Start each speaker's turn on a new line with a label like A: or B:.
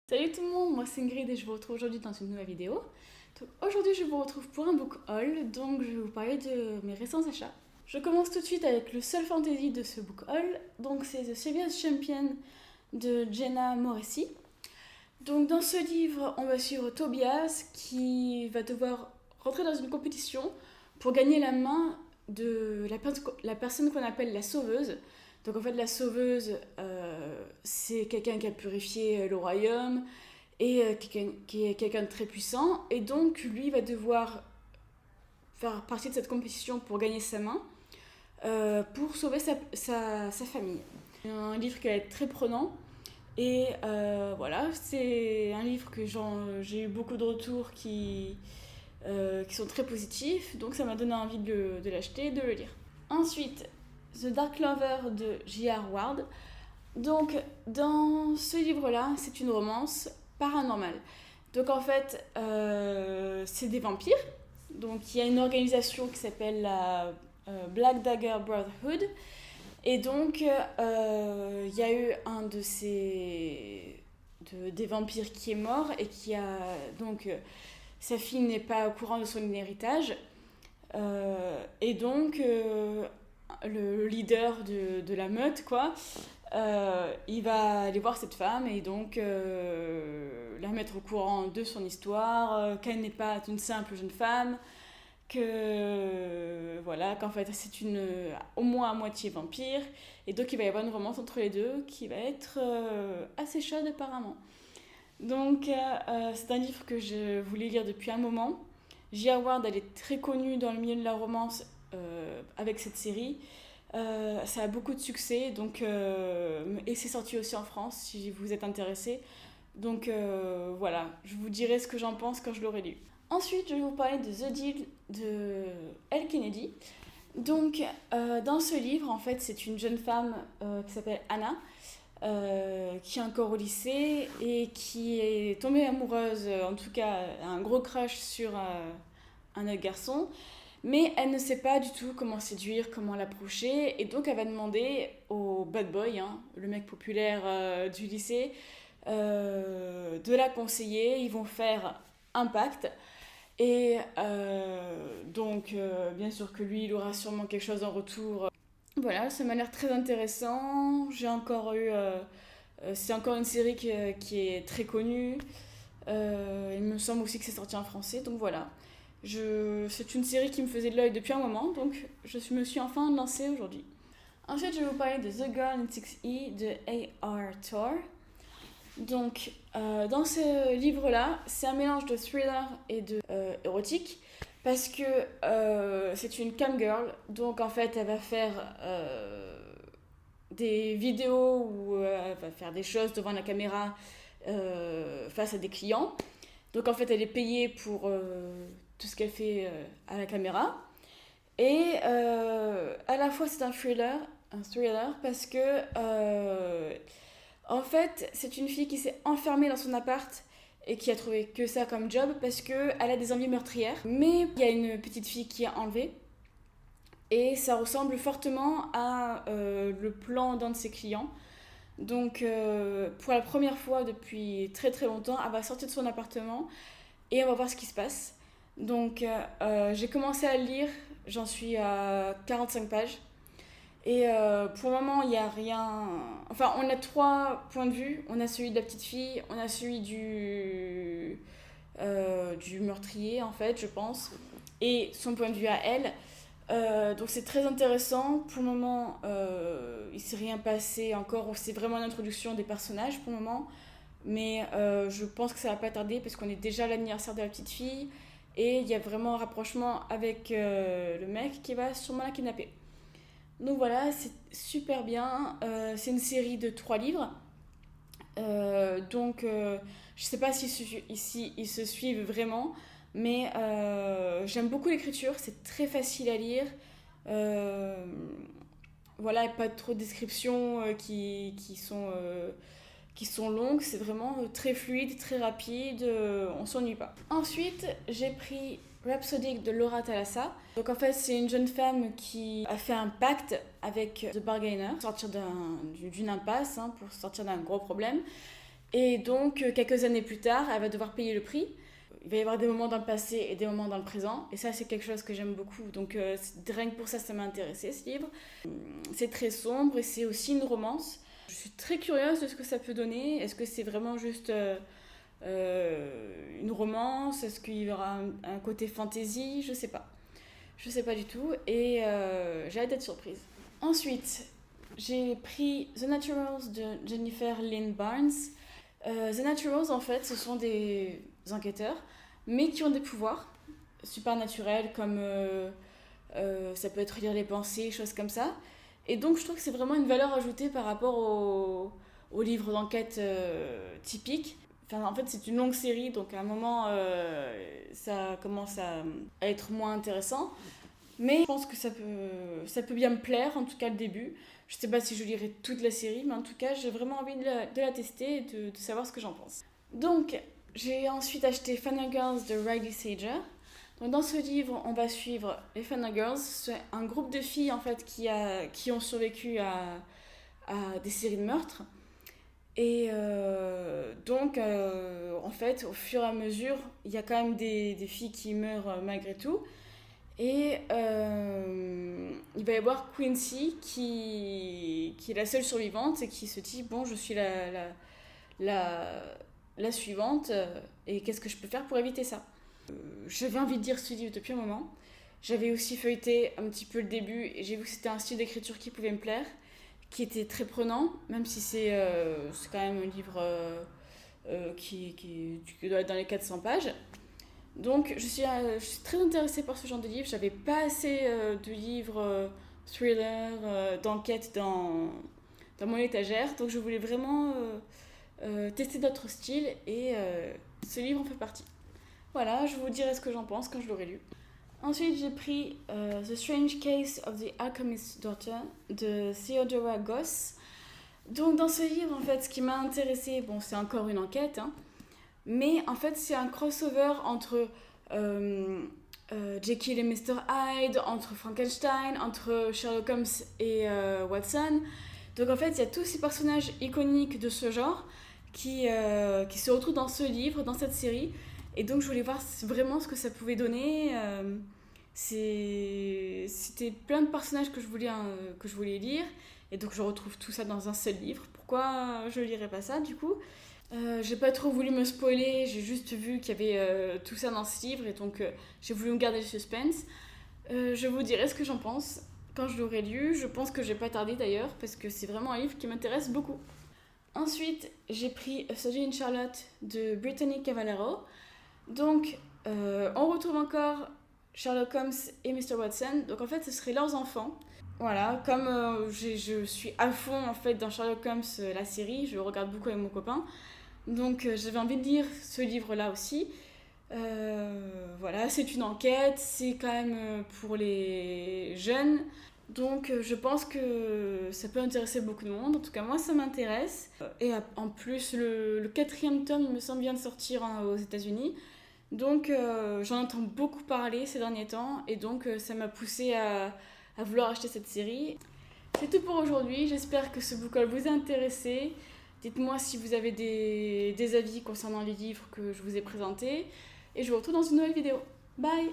A: Salut tout le monde, moi c'est Ingrid et je vous retrouve aujourd'hui dans une nouvelle vidéo. Donc aujourd'hui je vous retrouve pour un book haul, donc je vais vous parler de mes récents achats. Je commence tout de suite avec le seul fantasy de ce book haul, donc c'est The Serious Champion de Jenna Morrissey. Donc dans ce livre, on va suivre Tobias qui va devoir rentrer dans une compétition pour gagner la main de la personne qu'on appelle la sauveuse. Donc en fait la sauveuse, c'est quelqu'un qui a purifié le royaume et qui est quelqu'un de très puissant. Et donc lui va devoir faire partie de cette compétition pour gagner sa main, pour sauver sa famille. Un livre qui va être très prenant. Et voilà, c'est un livre que j'ai eu beaucoup de retours qui sont très positifs, donc ça m'a donné envie de l'acheter et de le lire. Ensuite, The Dark Lover de J.R. Ward. Donc, dans ce livre-là, c'est une romance paranormale. Donc, en fait, c'est des vampires. Donc, il y a une organisation qui s'appelle la Black Dagger Brotherhood. Et donc, il y a eu un des vampires qui est mort et qui a donc sa fille n'est pas au courant de son héritage. Et donc, le leader de la meute, quoi, il va aller voir cette femme et donc la mettre au courant de son histoire, qu'elle n'est pas une simple jeune femme, que voilà, qu'en fait c'est au moins à moitié vampire, et donc il va y avoir une romance entre les deux qui va être assez chaude apparemment. Donc c'est un livre que je voulais lire depuis un moment. J.R. Ward, elle est très connue dans le milieu de la romance avec cette série. Ça a beaucoup de succès, donc, et c'est sorti aussi en France si vous êtes intéressé. Donc voilà, je vous dirai ce que j'en pense quand je l'aurai lu. Ensuite, je vais vous parler de The Deal de Elle Kennedy. Donc, dans ce livre, en fait, c'est une jeune femme qui s'appelle Anna, qui est encore au lycée et qui est tombée amoureuse, en tout cas, un gros crush sur un autre garçon. Mais elle ne sait pas du tout comment séduire, comment l'approcher, et donc elle va demander au bad boy, hein, le mec populaire du lycée, de la conseiller. Ils vont faire un pacte. Et donc, bien sûr que lui, il aura sûrement quelque chose en retour. Voilà, ça m'a l'air très intéressant. C'est encore une série qui est très connue. Il me semble aussi que c'est sorti en français, donc voilà. C'est une série qui me faisait de l'œil depuis un moment, donc me suis enfin lancée aujourd'hui. Ensuite, je vais vous parler de The Girl in 6E de A.R. Thor. Donc, dans ce livre-là, c'est un mélange de thriller et de érotique, parce que c'est une cam girl, donc en fait, elle va faire des vidéos où elle va faire des choses devant la caméra face à des clients. Donc en fait, elle est payée pour tout ce qu'elle fait à la caméra. Et à la fois, c'est un thriller parce que en fait, c'est une fille qui s'est enfermée dans son appart et qui a trouvé que ça comme job parce qu'elle a des envies meurtrières. Mais il y a une petite fille qui est enlevée et ça ressemble fortement à le plan d'un de ses clients. Donc, pour la première fois depuis très très longtemps, elle va sortir de son appartement et on va voir ce qui se passe. Donc, j'ai commencé à le lire, j'en suis à 45 pages. Et pour le moment, il n'y a rien. Enfin, on a trois points de vue. On a celui de la petite fille, on a celui du meurtrier, en fait, je pense, et son point de vue à elle. Donc c'est très intéressant. Pour le moment, il ne s'est rien passé encore. C'est vraiment l'introduction des personnages pour le moment. Mais je pense que ça va pas tarder parce qu'on est déjà à l'anniversaire de la petite fille. Et il y a vraiment un rapprochement avec le mec qui va sûrement la kidnapper. Donc voilà, c'est super bien. C'est une série de 3 livres. Donc, je sais pas si ici ils se suivent vraiment, mais j'aime beaucoup l'écriture, c'est très facile à lire. Euh, voilà, et pas trop de descriptions qui sont longues, c'est vraiment très fluide, très rapide, on s'ennuie pas. Ensuite, j'ai pris Rhapsody de Laura Thalassa. Donc en fait, c'est une jeune femme qui a fait un pacte avec The Bargainer pour sortir d'une impasse, hein, pour sortir d'un gros problème. Et donc, quelques années plus tard, elle va devoir payer le prix. Il va y avoir des moments dans le passé et des moments dans le présent. Et ça, c'est quelque chose que j'aime beaucoup. Donc, rien que pour ça, ça m'a intéressé, ce livre. C'est très sombre et c'est aussi une romance. Je suis très curieuse de ce que ça peut donner. Est-ce que c'est vraiment juste une romance? Est-ce qu'il y aura un côté fantasy? Je sais pas. Je sais pas du tout. Et j'ai hâte d'être surprise. Ensuite, j'ai pris The Naturals de Jennifer Lynn Barnes. The Naturals, en fait, ce sont des enquêteurs, mais qui ont des pouvoirs supernaturels, comme ça peut être lire les pensées, choses comme ça. Et donc, je trouve que c'est vraiment une valeur ajoutée par rapport aux livres d'enquête typiques. Enfin, en fait, c'est une longue série, donc à un moment, ça commence à être moins intéressant. Mais je pense que ça peut bien me plaire, en tout cas le début. Je sais pas si je lirai toute la série, mais en tout cas, j'ai vraiment envie de la tester et de savoir ce que j'en pense. Donc, j'ai ensuite acheté Final Girls de Riley Sager. Donc, dans ce livre, on va suivre les Final Girls. C'est un groupe de filles en fait, qui ont survécu à des séries de meurtres. Et en fait, au fur et à mesure, il y a quand même des filles qui meurent malgré tout. Et il va y avoir Quincy qui est la seule survivante et qui se dit bon, je suis la suivante et qu'est-ce que je peux faire pour éviter ça. J'avais envie de lire ce livre depuis un moment. J'avais aussi feuilleté un petit peu le début et j'ai vu que c'était un style d'écriture qui pouvait me plaire, qui était très prenant, même si c'est quand même un livre qui doit être dans les 400 pages. Donc je suis très intéressée par ce genre de livre. J'avais pas assez de livres thriller, d'enquête dans mon étagère. Donc je voulais vraiment tester d'autres styles et ce livre en fait partie. Voilà, je vous dirai ce que j'en pense quand je l'aurai lu. Ensuite, j'ai pris The Strange Case of the Alchemist's Daughter de Theodora Goss. Donc dans ce livre, en fait, ce qui m'a intéressée, bon, c'est encore une enquête, hein, mais en fait, c'est un crossover entre Jekyll et Mr. Hyde, entre Frankenstein, entre Sherlock Holmes et Watson. Donc en fait, il y a tous ces personnages iconiques de ce genre qui se retrouvent dans ce livre, dans cette série. Et donc je voulais voir vraiment ce que ça pouvait donner. C'était plein de personnages que je voulais lire. Et donc je retrouve tout ça dans un seul livre. Pourquoi je lirais pas ça du coup? J'ai pas trop voulu me spoiler, j'ai juste vu qu'il y avait tout ça dans ce livre et donc j'ai voulu me garder le suspense. Je vous dirai ce que j'en pense quand je l'aurai lu. Je pense que je vais pas tarder d'ailleurs parce que c'est vraiment un livre qui m'intéresse beaucoup. Ensuite, j'ai pris A Study in Charlotte de Brittany Cavallaro. Donc, on retrouve encore Sherlock Holmes et Mr. Watson. Donc en fait, ce seraient leurs enfants. Voilà, comme je suis à fond en fait dans Sherlock Holmes, la série, je le regarde beaucoup avec mon copain. Donc j'avais envie de lire ce livre-là aussi. Voilà, c'est une enquête, c'est quand même pour les jeunes. Donc je pense que ça peut intéresser beaucoup de monde. En tout cas, moi, ça m'intéresse. Et en plus, le quatrième tome, il me semble, vient de sortir aux États-Unis. Donc j'en entends beaucoup parler ces derniers temps. Et donc ça m'a poussée à vouloir acheter cette série. C'est tout pour aujourd'hui. J'espère que ce book haul vous a intéressé. Dites-moi si vous avez des avis concernant les livres que je vous ai présentés. Et je vous retrouve dans une nouvelle vidéo. Bye!